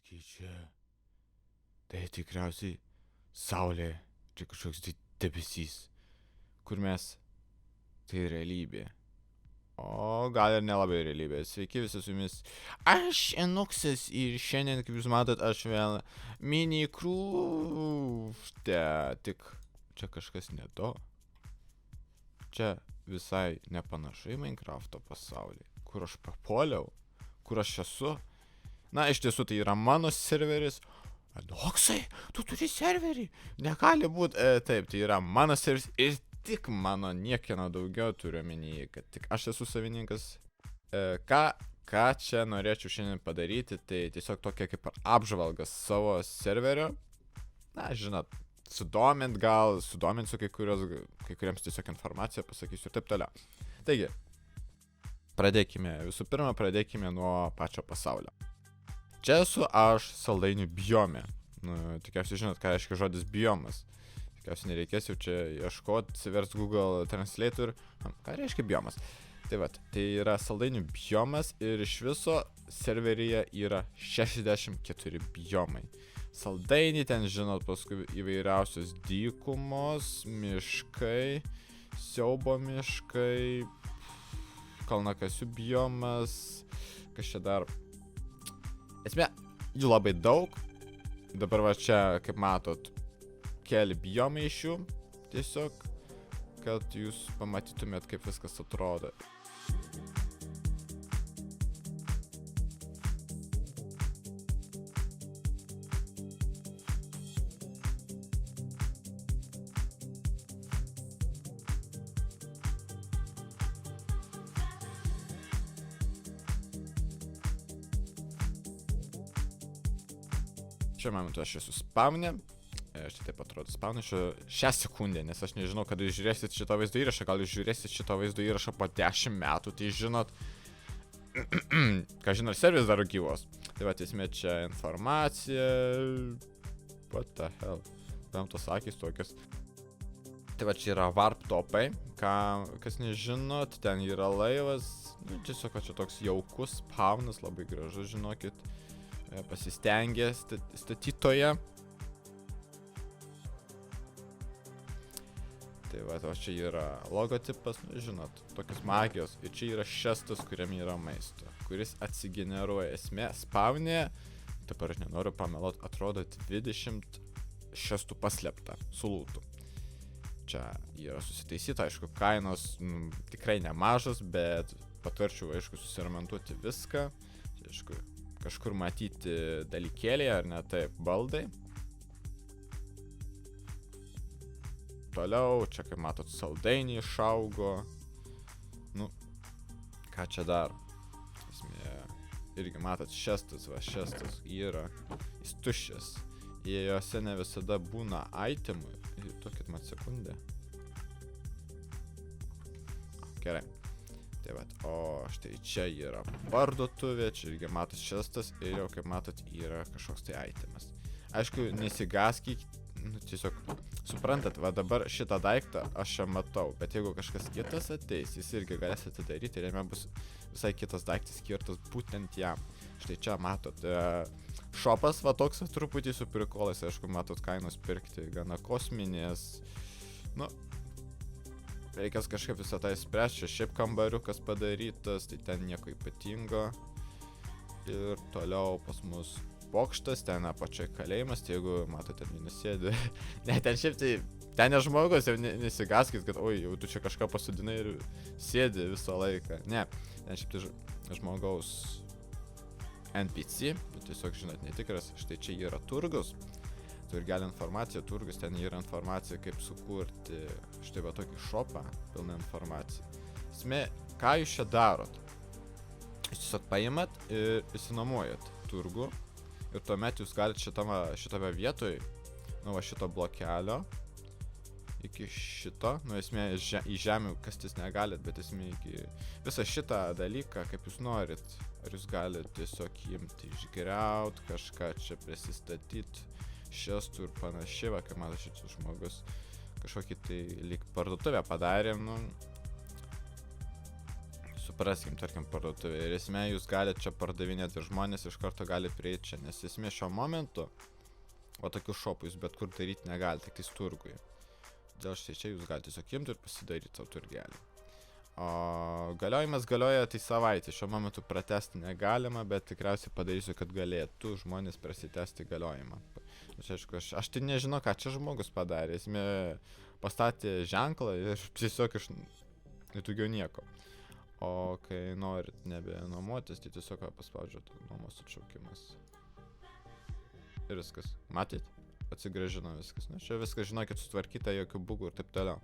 Tai čia. Tai tikriausiai saulė. Čia kažkoks debesys. Kur mes? Tai realybė. O gal ir nelabai realybė. Sveiki visi su jumis. Aš Enuksas ir šiandien, kaip jūs matot, aš vėl mini krūftę. Tik čia kažkas ne to. Čia visai nepanašu į Minecrafto pasaulį. Kur aš papuoliau? Kur aš esu? Na, iš tiesų tai yra mano serveris. Enoksai, tu turi serverį. Negali būti. Taip, tai yra mano serveris ir tik mano, niekieno daugiau turiu omenyje, kad tik aš esu savininkas. Ką čia norėčiau šiandien padaryti, tai tiesiog tokia kaip apžvalgas savo serverio. Na, žinot, sudominsiu kai kuriems tiesiog informaciją pasakysiu ir taip toliau. Taigi, visų pirma, pradėkime nuo pačio pasaulio. Čia esu aš saldainių biome. Tikriausiai žinot, ką reiškia žodis biomas. Tikriausiai nereikės jau čia ieškoti, atsivers Google Translator. Ką reiškia biomas? Tai vat, tai yra saldainių biomas ir iš viso serveryje yra 64 biomai. Saldainiai ten, žinot, paskui įvairiausios dykumos, miškai, siaubo miškai, kalnakasių biomas, kas čia dar. Esmė, jų labai daug. Dabar va čia, kaip matot, keli biomai iš jų. Tiesiog, kad jūs pamatytumėt, kaip viskas atrodo. Šiuo momentu aš esu spawnė. Štai taip atrodo spawnė šią sekundę, nes aš nežinau, kada jūs žiūrėsit šitą vaizdo įrašą. Gal jūs žiūrėsit šitą vaizdo įrašą po 10 metų, tai žinot, ką žinot, serveris dar gyvos. Tai va, esmė čia informacija. What the hell? Kam tos akys tokios? Tai va, čia yra warp topai. Kas nežinot, ten yra laivas. Tiesiog čia toks jaukus spawnas, labai gražus, žinokit. Pasistengė statytoje. Tai va, o čia yra logotipas, žinot, tokios magijos. Ir čia yra šestas, kuriame yra maisto, kuris atsigeneruoja. Esmė, spawnė, dabar aš nenoriu pamelot, atrodo 26 paslėpta su lūtu. Čia yra susitaisyta, aišku, kainos tikrai nemažas, bet patarčiau, aišku, susiremontuoti viską. Čia, aišku, kažkur matyti dalykėliai, ar ne, taip, baldai. Toliau, čia kaip matot, saldainiai išaugo. Ką čia dar? Esmė, irgi matot, šestas yra, jis tuščias. Jose ne visada būna itemų. Duokit man sekundę. Gerai. Tai vat, o štai čia yra parduotuvė, čia irgi matot šestas ir jau kaip matot yra kažkoks tai itemas. Aišku, nesigaskit, tiesiog suprantat, va dabar šitą daiktą aš čia matau, bet jeigu kažkas kitas ateis, jis irgi galės atidaryti ir jame bus visai kitas daiktas skirtas būtent jam. Štai čia matot, šopas va toks truputį su prikolais, aišku, matot kainos pirkti gana kosminės. Reikės kažkaip visą tai spręsti, čia šiaip kambariukas padarytas, tai ten nieko ypatingo. Ir toliau pas mus bokštas, ten apačioje kalėjimas, tai jeigu matote, ten nenusėdi. Ne, ten šiaip tai, ten ne žmogus, jau nesigaskit, kad oi, jau tu čia kažką pasodinai ir sėdi visą laiką. Ne, ten šiaip tai žmogaus NPC, tiesiog žinot, netikras, štai čia yra turgus. Turgelio informacija, turgus, ten yra informacija, kaip sukurti štai va tokį šopą, pilną informaciją. Esmė, ką jūs čia darot? Jūs tiesiog paimat ir įsinuomojat turgų ir tuomet jūs galite šitame vietoj, va šito blokelio, iki šito, esmė, į žemę kastis negalit, bet esmė iki visą šitą dalyką, kaip jūs norit, ar jūs galite tiesiog imti, išgriaut, kažką čia prisistatyti, šestų ir panašiai, va, kaip mato šitas žmogus kažkokį tai lyg parduotuvę padarėm, supraskim, tarkim, parduotuvė. Ir esmė, jūs galite čia pardavinėti, žmonės iš karto gali prieiti čia, nes esmė šiuo momentu, o tokių šopų jūs bet kur daryti negalite, tik tais turgui. Dėl štai čia jūs galite tiesiog imti ir pasidaryti savo turgelį. O galiojimas galioja tai savaitę, šiuo momentu pratesti negalima, bet tikriausiai padarysiu, kad galėtų žmonės prasitesti galiojimą. Čia, aišku, aš tai nežinau, ką čia žmogus padarė, esmė pastatė ženklą ir tiesiog iš daugiau nieko. O kai norit nebenuomotis, tai tiesiog paspaudžiat nuomos atšaukimas. Ir viskas. Matyt? Atsigrąžino viskas. Na, čia viskas, žinokit, sutvarkyta, jokių bugų ir taip toliau.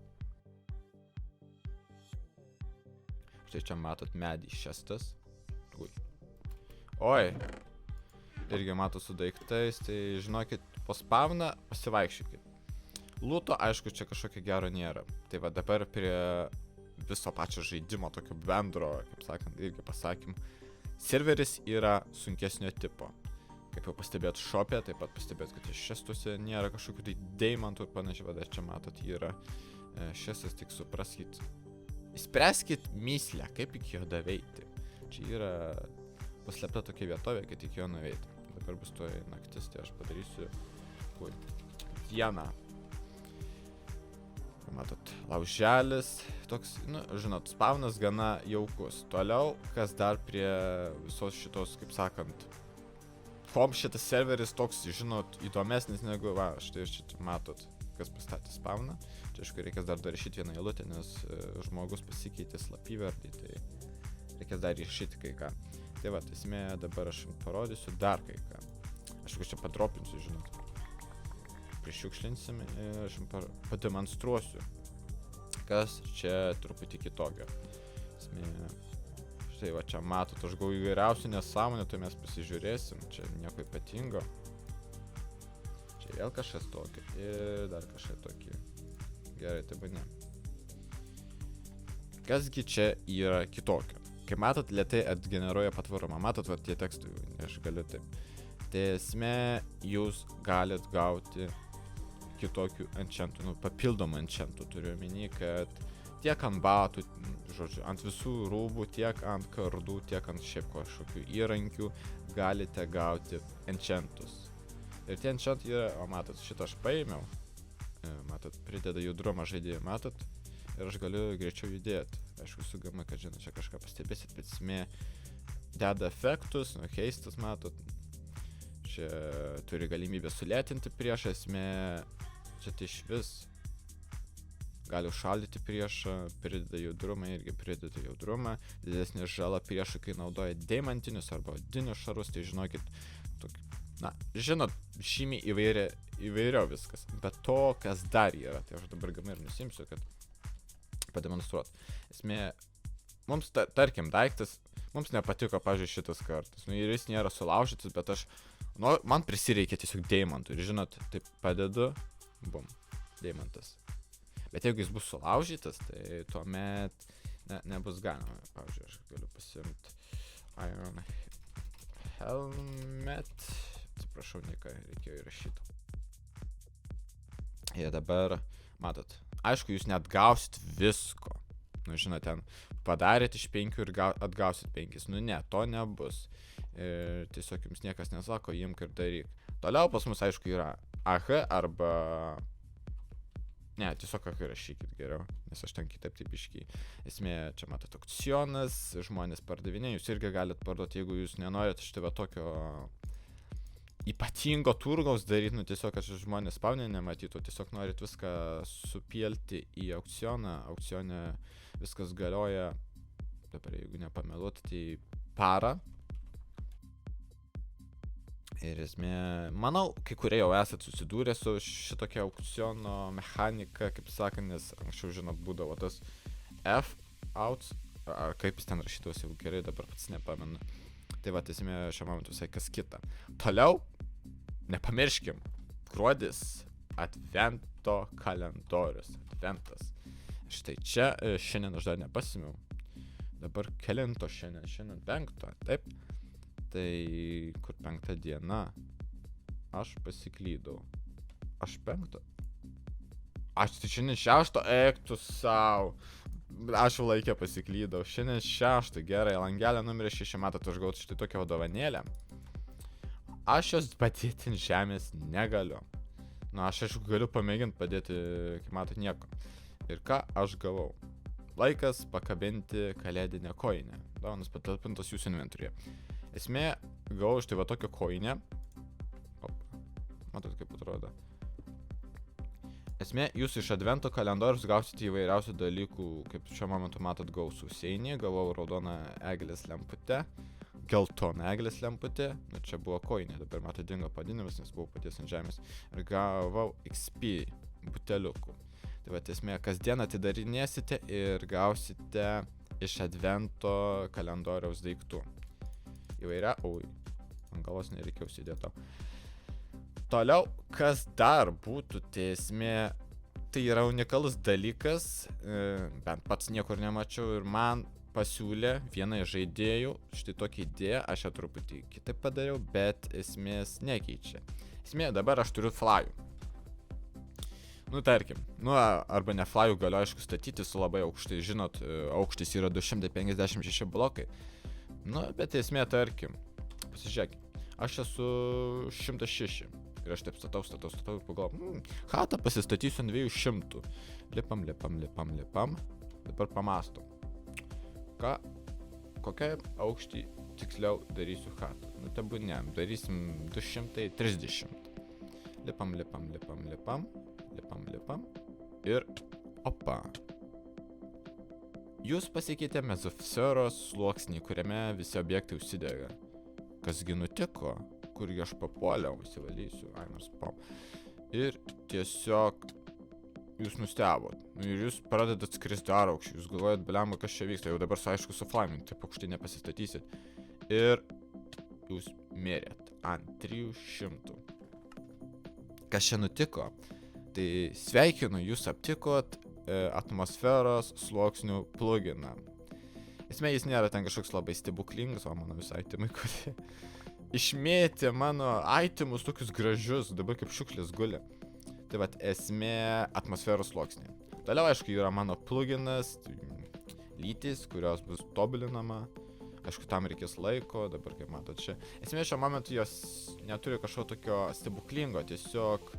Štai čia matot medį šestas. Oi. Irgi matot su daiktais, tai žinokit, po spawną pasivaikščiokit. Lūto, aišku, čia kažkokio gero nėra. Tai va dabar prie viso pačio žaidimo, tokio bendro, kaip sakant, irgi pasakym, serveris yra sunkesnio tipo. Kaip jau pastebėt shop'e, taip pat pastebėt, kad iš šestuose nėra kažkokių tai deimantų ir panašiai, va dar čia matot, yra šestas, tik supraskit. Spręskit myslę, kaip iki jo daveiti. Čia yra paslėpta tokia vietovė, kad iki jo nuveiti. Dabar bus toj naktis, tai aš padarysiu dieną. Matot, lauželis, toks, nu, žinot, spawnas gana jaukus. Toliau, kas dar prie visos šitos, kaip sakant, šitas serveris toks, žinot, įdomesnis negu, va, štai šitą matot, kas pastatė spawną. Čia, aišku, reikės dar rašyti vieną eilutę, nes žmogus pasikeitė slapyvardį, tai reikės dar iššyti kai ką. Tai va, esmė, dabar aš jums parodysiu dar kai ką. Aišku, čia padropinsiu, žinot. Prišiukšlinsim ir aš jums pademonstruosiu, kas čia truputį kitokio. Esmė, štai va, čia matot, aš gau įvairiausių nesąmonių, tai mes pasižiūrėsim, čia nieko ypatingo. Čia vėl kažkas tokio ir dar kažkas tokį. Gerai, tai ne. Kasgi čia yra kitokio? Kaip matot, lėtai atgeneruoja patvarumą. Matot, va, tie tekstai, aš galiu taip. Tai esmė, jūs galit gauti kitokių enchantų, nu, papildomų enchantų. Turiu omeny, kad tiek ant batų, žodžiu, ant visų rūbų, tiek ant kardų, tiek ant šiaip kažkokių įrankių galite gauti enchantus. Ir tie enchantai yra, o matot, šitą aš paėmiau. Matot, prideda judrumą žaidėjai, matot, ir aš galiu greičiau judėti. Aišku, su gama, kad žinot, čia kažką pastebėsit, bet esmė deda efektus, nu, keistas, matot. Čia turi galimybę sulėtinti priešą, esmė, čia tai iš vis gali užšaldyti priešą, prideda judrumą, irgi prideda judrumą, didesnė žala priešą, kai naudoja deimantinius arba odinius šarus, tai žinokit, tokį, na, žinot, žymiai įvairiau viskas, bet to, kas dar yra, tai aš dabar gamai ir nusimsiu, kad pademonstruot. Esmė, mums, tarkim, daiktas, mums nepatiko, pavyzdžiui, šitas kartas, nu, ir jis nėra sulaužytas, bet aš, nu, man prisireikia tiesiog deimantų, ir žinot, taip padedu, bum, deimantas. Bet jeigu jis bus sulaužytas, tai tuomet nebus galima, pavyzdžiui, aš galiu pasimti Iron Helmet, atsiprašau, nieko reikėjo įrašyti. Ir dabar, matot, aišku, jūs net gausit visko. Nu, žinot, ten padarėt iš 5 ir atgausit 5. Nu, ne, to nebus. Ir tiesiog jums niekas nesako, imk ir daryk. Toliau pas mus, aišku, yra AH arba... Ne, tiesiog AH rašykit geriau, nes aš ten kitaip taip iškiai. Esmė, čia matot, aukcionas, žmonės pardavinė, jūs irgi galit parduoti, jeigu jūs nenorit štai va tokio ypatingo turgaus daryti, nu tiesiog, kad žmonės spawnė nematytų, tiesiog norit viską supilti į aukcioną, aukcione viskas galioja, dabar jeigu nepameluot, tai parą. Ir esmė, manau, kai kurie jau esat susidūrę su šitokia aukciono mechanika, kaip sakant, nes anksčiau, žinot, būdavo tas F-outs, ar kaip jis ten rašytos jau gerai, dabar pats nepamenu. Tai va, esmė, šiuo momentu visai kas kita. Toliau, nepamirškim, gruodis, advento kalendorius, adventas. Štai čia, šiandien aš dar nepasimiau. Dabar kelinto šiandien 5, taip? Tai kur 5 diena? Aš pasiklydau. Aš 5? Aš tai šiandien 6, eik tu sau. Aš jau laikė pasiklydau. Šiandien 6, gerai, langelio numeris 6, matot, aš gautu štai tokią dovanėlę. Aš jos padėti ant žemės negaliu. Na, aš aišku galiu pamėginti padėti, kaip matot, nieko. Ir ką aš gavau? Laikas pakabinti kalėdinę koinę. Dovanas patalpintos jūsų inventoriuje. Esmė, gavau štai va tokią koinę. Matot, kaip atrodo. Esmė, jūs iš advento kalendorius gausite įvairiausių dalykų, kaip šiuo momentu matot, gavau sausainį, gavau raudoną eglės lemputę, geltoną eglės lemputę, nu čia buvo koinė, dabar matot dingo padinimas, nes buvau paties ant žemės, ir gavau XP buteliukų. Tai va, esmė, kasdien atidarinėsite ir gausite iš advento kalendoriaus daiktų. Įvairia, ant galos nereikėjo užsidėti tau. Toliau, kas dar būtų, tai esmė, tai yra unikalus dalykas, bent pats niekur nemačiau ir man pasiūlė viena iš žaidėjų štai tokią idėją, aš ją truputį kitaip padariau, bet esmės nekeičia. Esmė, dabar aš turiu flajų. Nu, tarkim, arba ne flajų galiu aišku statyti su labai aukštai, žinot, aukštis yra 256 blokai. Nu, bet esmė, tarkim, pasižiūrėkit, aš esu 106. Ir aš taip statau ir pagalvoju, chatą pasistatysiu ant 200. Lipam. Dabar pamąstom. Kokią aukštį tiksliau darysiu chatą? Nu, tabu ne, darysim 230. Lipam. Ir opa. Jūs pasikeitė mezosferos sluoksnį, kuriame visi objektai užsidega. Kasgi nutiko? Kurgi aš papuoliau, įsivalysiu, nors pom. Ir tiesiog jūs nustebot. Ir jūs pradedat skristi dar aukščiau. Jūs galvojat, blemba, kas čia vyksta. Jau dabar aišku su flaimint, taip aukštai nepasistatysit. Ir jūs mirėt ant 300. Kas čia nutiko? Tai sveikinu, jūs aptikot atmosferos sluoksnių pluginą. Esmė, jis nėra ten kažkoks labai stebuklingas, o mano visai itemai, kurie išmėtė mano itemus tokius gražius, dabar kaip šiukšlės guli. Tai vat, esmė atmosferos sluoksnė. Toliau, aišku, yra mano pluginas, lytis, kurios bus tobulinama. Aišku, tam reikės laiko, dabar kaip matot čia. Esmė, šiuo momentu jos neturi kažko tokio stebuklingo, tiesiog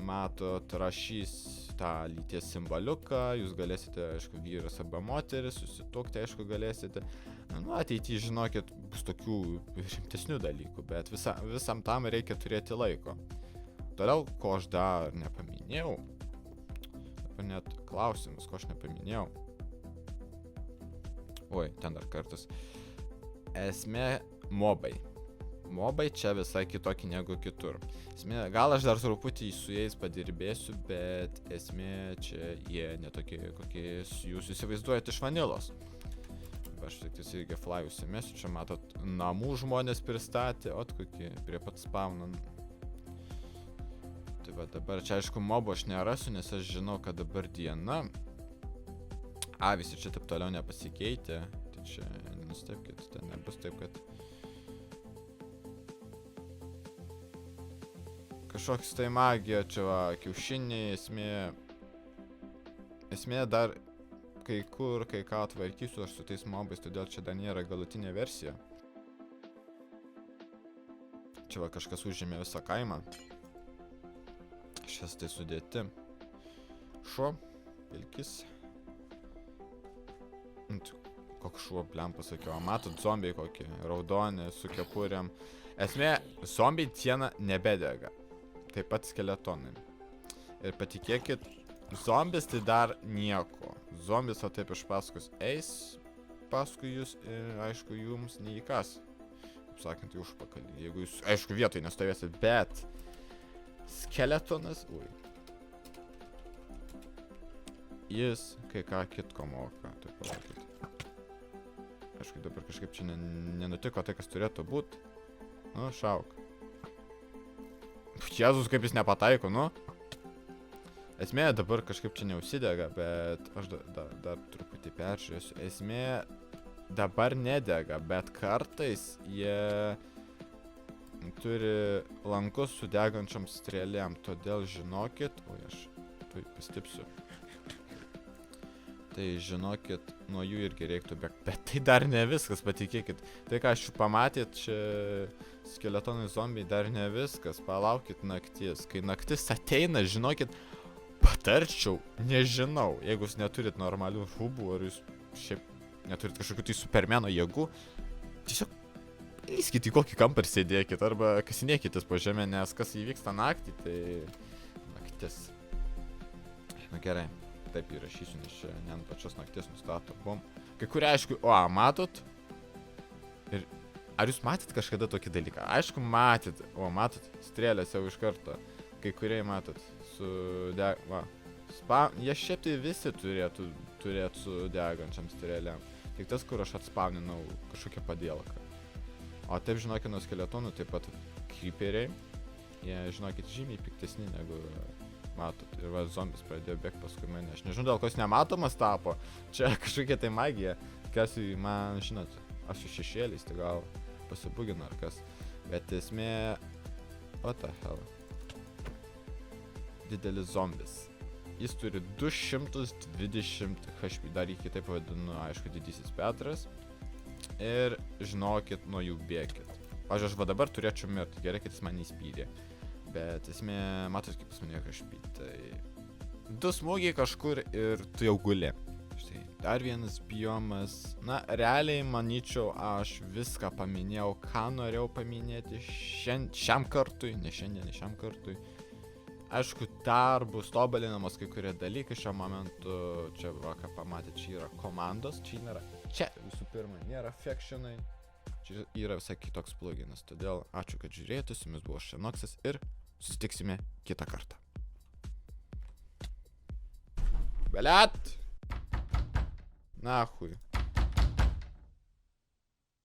matot, rašys tą lyties simboliuką, jūs galėsite, aišku, vyras arba moteris, susituokti, aišku, galėsite. Nu, ateityje, žinokit, bus tokių rimtesnių dalykų, bet visam tam reikia turėti laiko. Toliau, ko aš dar nepaminėjau, dabar net klausimus, ko aš nepaminėjau. Oi, ten dar kartas. Esmė, mobai. Mobai čia visai kitokie negu kitur. Esmė, gal aš dar truputį su jais padirbėsiu, bet esmė čia jie netokie, kokie jūs įsivaizduojate iš vanilos. Aš tik tais irgi fly užsimesiu, čia matot, namų žmonės pristatė, kokie prie pat spawnan. Tai va dabar čia aišku mobo aš nerasiu, nes aš žinau, kad dabar diena. Visi čia taip toliau nepasikeitė, tai čia nenustebkit, tai nebus taip, kad kažkoks tai magija, čia va, kiaušiniai, esmė dar kai kur, kai ką tvarkysiu aš su tais mobais, todėl čia dar nėra galutinė versija. Čia va kažkas užėmė visą kaimą. Šias tai sudėti. Šuo, vilkis. Koks šuo, blem pasakiau, matot zombiai kokie, raudoni, su kepurėm. Esmė, zombiai siena nebedega. Taip pat skeletonai. Ir patikėkit, zombis tai dar nieko. Zombis o taip iš paskos eis paskui jūs ir aišku jums neįkas. Kaip sakant, į užpakalį. Jeigu jūs, aišku, vietoj nestovėsit, bet skeletonas, jis kai ką kitko moka. Taip palaukit. Aišku, dabar kažkaip čia nenutiko tai, kas turėtų būt. Nu, šauk. Jėzus, kaip jis nepataiko, nu. Esmė dabar kažkaip čia neužsidega, bet aš dar truputį peržiūrėsiu. Esmė dabar nedega, bet kartais jie turi lankus su degančiom strėlėm, todėl žinokit, aš tuoj pastipsiu. Tai žinokit, nuo jų irgi reiktų bėgti. Bet tai dar ne viskas, patikėkit. Tai ką aš pamatėt, čia skeletonai zombiai dar ne viskas. Palaukit naktis. Kai naktis ateina, žinokit, patarčiau, nežinau, jeigu jūs neturit normalių rūbų, ar jūs šiaip neturit kažkokių tai supermeno jėgų, tiesiog eiskit į kokį kampą ir sėdėkit, arba kasinėkitės po žemę, nes kas įvyksta naktį, tai naktis. Nu gerai, taip įrašysiu, nes čia ne ant pačios nakties nustato. Bum. Kai kurie aišku, matot? Ir ar jūs matėt kažkada tokį dalyką? Aišku, matėt, matot, strėlės jau iš karto. Kai kurie matot, jie šiaip tai visi turėtų su degančiam strėlėm. Tik tas, kur aš atspawninau kažkokią padėlką. O taip, žinokit, nuo skeletonų taip pat creeperiai. Jie, žinokit, žymiai piktesni negu matot. Ir va, zombis pradėjo bėgti paskui mane. Aš nežinau, dėl ko jis nematomas tapo. Čia kažkokia tai magija. Tikriausiai man, žinot, aš su šešėliais, tai gal pasibugino ar kas. Bet esmė... What the hell? Didelis zombis. Jis turi 220 HP, dar jį kitaip vadinu, aišku, didysis Petras. Ir žinokit, nuo jų bėkit. Aš va dabar turėčiau mirti, gerai, kad jis man įspyrė. Bet esmė, matot, kaip jis mane HP, tai 2 smūgiai kažkur ir tu jau guli. Štai, dar vienas biomas. Na, realiai, manyčiau, aš viską paminėjau, ką norėjau paminėti šiam kartui, ne šiandien, ne šiam kartui. Aišku, dar bus tobulinamas kai kurie dalykai šiuo momentu. Čia, va, ką pamatėte, čia yra komandos, čia nėra. Čia, visų pirma, nėra factionai. Čia yra visai kitoks pluginas. Todėl ačiū, kad žiūrėjote, su jumis buvo Šenoksas ir susitiksime kitą kartą. Beliat! Nahui.